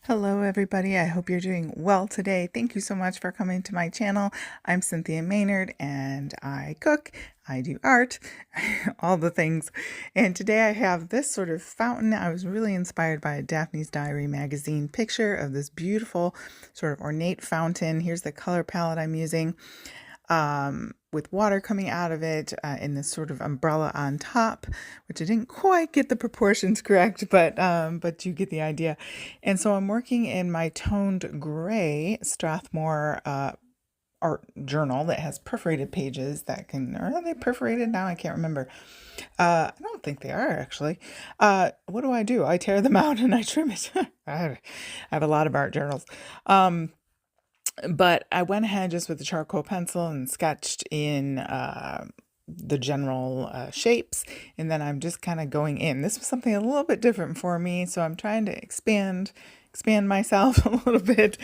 Hello, everybody. I hope you're doing well today. Thank you so much for coming to my channel. I'm Cynthia Maynard and I cook, I do art, all the things. And today I have this sort of fountain. I was really inspired by a Daphne's Diary magazine picture of this beautiful sort of ornate fountain. Here's the color palette I'm using. With water coming out of it in this sort of umbrella on top, which I didn't quite get the proportions correct, but you get the idea. And so I'm working in my toned gray Strathmore art journal that has perforated pages that can, or are they perforated now? I can't remember. I don't think they are actually. What do? I tear them out and I trim it. I have a lot of art journals. But I went ahead just with the charcoal pencil and sketched in the general shapes, and then I'm just kind of going in. This was something a little bit different for me, so I'm trying to expand myself a little bit,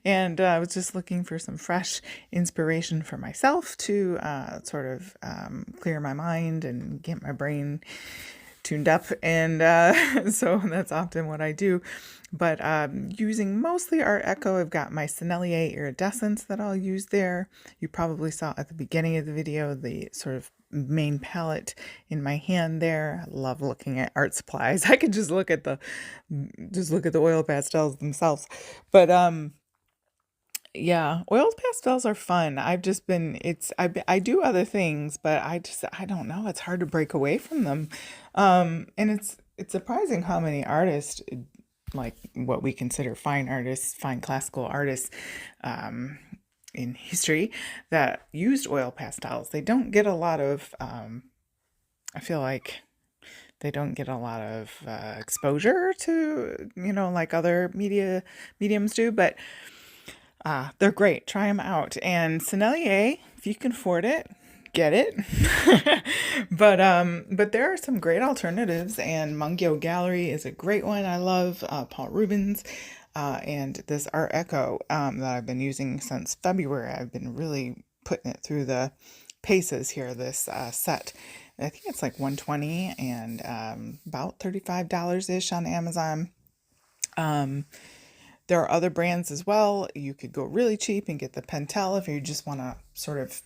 and I was just looking for some fresh inspiration for myself to sort of clear my mind and get my brain tuned up, and so that's often what I do. But using mostly Art Echo, I've got my Sennelier iridescence that I'll use there. You probably saw at the beginning of the video the sort of main palette in my hand there. I love looking at art supplies. I could just look at the oil pastels themselves. But yeah, oil pastels are fun. I've just been, I do other things, but I don't know. It's hard to break away from them. And it's surprising how many artists, like what we consider fine artists, fine classical artists, in history that used oil pastels. They don't get a lot of, I feel like they don't get a lot of exposure to, like other mediums do, but they're great. Try them out. And Sennelier, if you can afford it, get it. But there are some great alternatives, and Mungyo Gallery is a great one. I love Paul Rubens. And this Art Echo that I've been using since February. I've been really putting it through the paces here, this set. I think it's like $120 and about $35-ish on Amazon. There are other brands as well. You could go really cheap and get the Pentel if you just want to sort of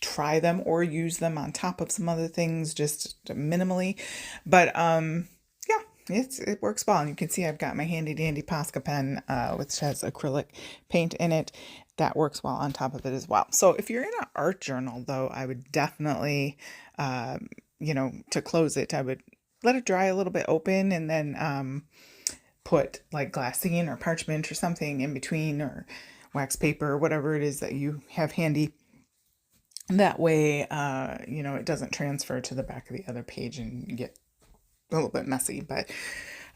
try them or use them on top of some other things just minimally. But yeah, it works well. And you can see I've got my handy dandy Posca pen, which has acrylic paint in it. That works well on top of it as well. So if you're in an art journal, though, I would definitely, to close it, I would let it dry a little bit open and then put like glassine or parchment or something in between, or wax paper or whatever it is that you have handy. That way, it doesn't transfer to the back of the other page and get a little bit messy. But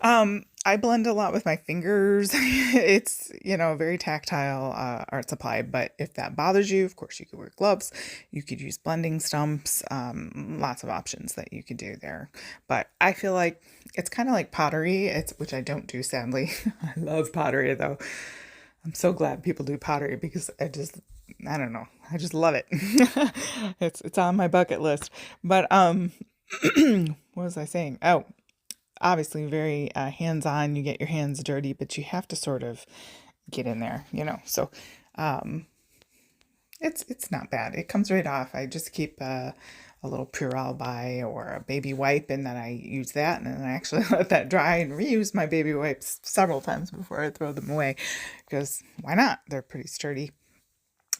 I blend a lot with my fingers. It's, a very tactile art supply. But if that bothers you, of course, you could wear gloves. You could use blending stumps. Lots of options that you could do there. But I feel like it's kind of like pottery, which I don't do, sadly. I love pottery, though. I'm so glad people do pottery because I don't know. I just love it. It's on my bucket list. But what was I saying? Oh, obviously very hands-on. You get your hands dirty, but you have to sort of get in there, So it's not bad. It comes right off. I just keep a little Purell by or a baby wipe, and then I use that, and then I actually let that dry and reuse my baby wipes several times before I throw them away, because why not? They're pretty sturdy.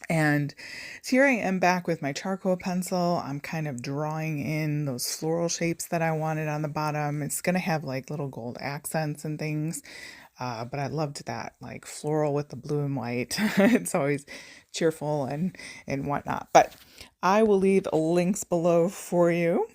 And so here I am back with my charcoal pencil. I'm kind of drawing in those floral shapes that I wanted on the bottom. It's going to have like little gold accents and things. But I loved that, like floral with the blue and white. It's always cheerful and whatnot. But I will leave links below for you.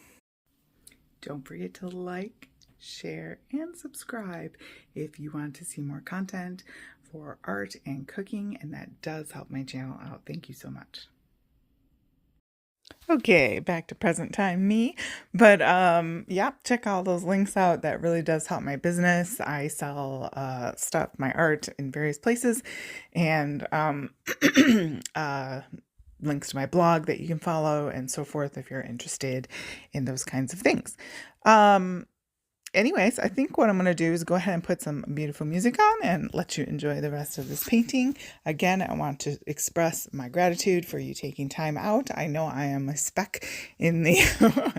Don't forget to like, share, and subscribe if you want to see more content for art and cooking, and that does help my channel out. Thank you so much. Okay, back to present time me. But yeah, check all those links out. That really does help my business. I sell stuff, my art in various places, and links to my blog that you can follow and so forth if you're interested in those kinds of things. anyways, I think what I'm going to do is go ahead and put some beautiful music on and let you enjoy the rest of this painting. Again, I want to express my gratitude for you taking time out. I know I am a speck in the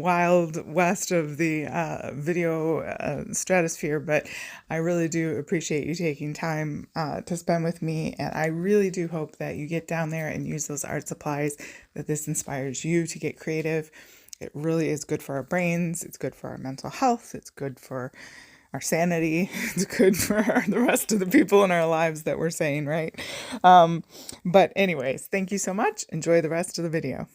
wild west of the video stratosphere, but I really do appreciate you taking time to spend with me. And I really do hope that you get down there and use those art supplies, that this inspires you to get creative. It really is good for our brains. It's good for our mental health. It's good for our sanity. It's good for the rest of the people in our lives that we're saying, right? But anyways, thank you so much. Enjoy the rest of the video.